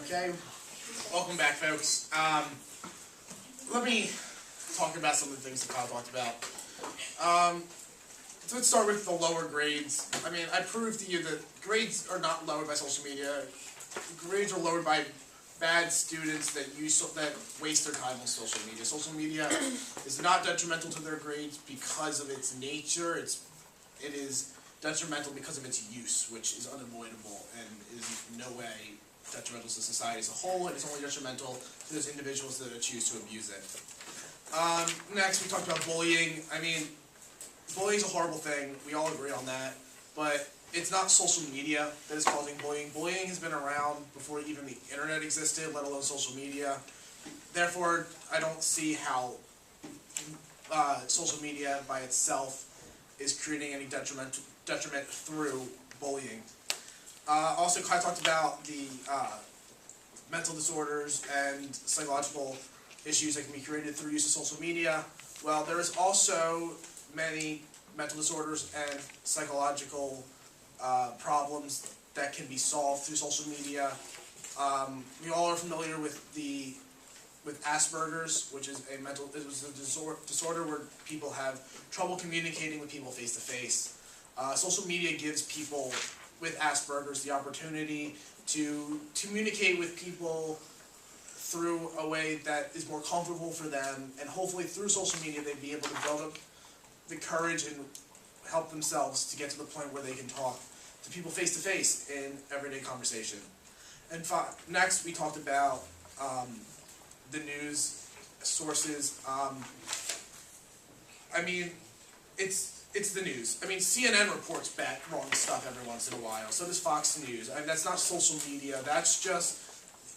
Okay, welcome back, folks. Let me talk about some of the things that Kyle talked about. So let's start with the lower grades. I mean, I proved to you that grades are not lowered by social media. Grades are lowered by bad students that waste their time on social media. Social media is not detrimental to their grades because of its nature. It is detrimental because of its use, which is unavoidable and is in no way detrimental to society as a whole, and it's only detrimental to those individuals that choose to abuse it. Next, we talked about bullying. I mean, bullying is a horrible thing. We all agree on that. But it's not social media that is causing bullying. Bullying has been around before even the internet existed, let alone social media. Therefore, I don't see how social media by itself is creating any detriment through bullying. Also, Kai talked about the mental disorders and psychological issues that can be created through use of social media. Well, there is also many mental disorders and psychological problems that can be solved through social media. We all are familiar with Asperger's, which is a disorder where people have trouble communicating with people face to face. Social media gives people with Asperger's the opportunity to communicate with people through a way that is more comfortable for them, and hopefully through social media they'd be able to build up the courage and help themselves to get to the point where they can talk to people face to face in everyday conversation. And next we talked about the news sources. I mean, it's the news. I mean, CNN reports bad, wrong stuff every once in a while. So does Fox News. I mean, that's not social media. That's just,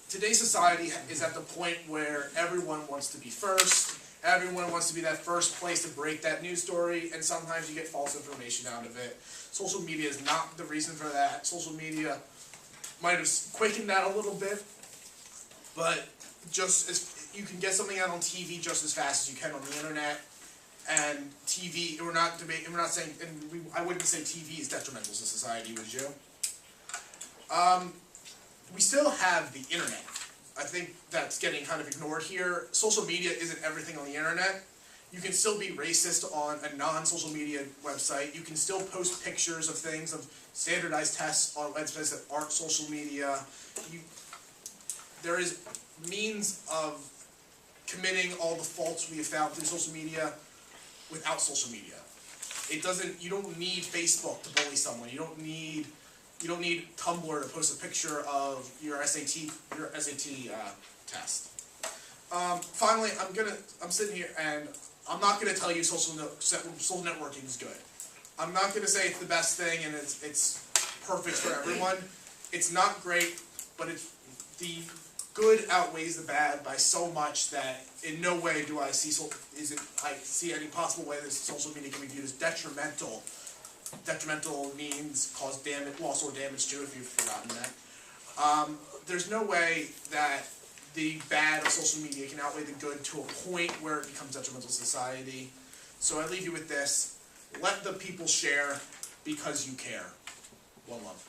today's society is at the point where everyone wants to be first. Everyone wants to be that first place to break that news story, and sometimes you get false information out of it. Social media is not the reason for that. Social media might have quickened that a little bit, but just as you can get something out on TV just as fast as you can on the internet. And TV, we're not saying, and I wouldn't say TV is detrimental to society, would you? We still have the internet. I think that's getting kind of ignored here. Social media isn't everything on the internet. You can still be racist on a non-social media website. You can still post pictures of things, of standardized tests on websites that aren't social media. There is means of committing all the faults we have found through social media without social media. You don't need Facebook to bully someone. You don't need Tumblr to post a picture of your SAT test. Finally, I'm sitting here and I'm not gonna tell you social networking is good. I'm not gonna say it's the best thing and it's perfect for everyone. It's not great, but the good outweighs the bad by so much that in no way do I see any possible way that social media can be viewed as detrimental. Detrimental means cause loss or damage to, if you've forgotten that. There's no way that the bad of social media can outweigh the good to a point where it becomes detrimental to society. So I leave you with this: let the people share because you care. One love.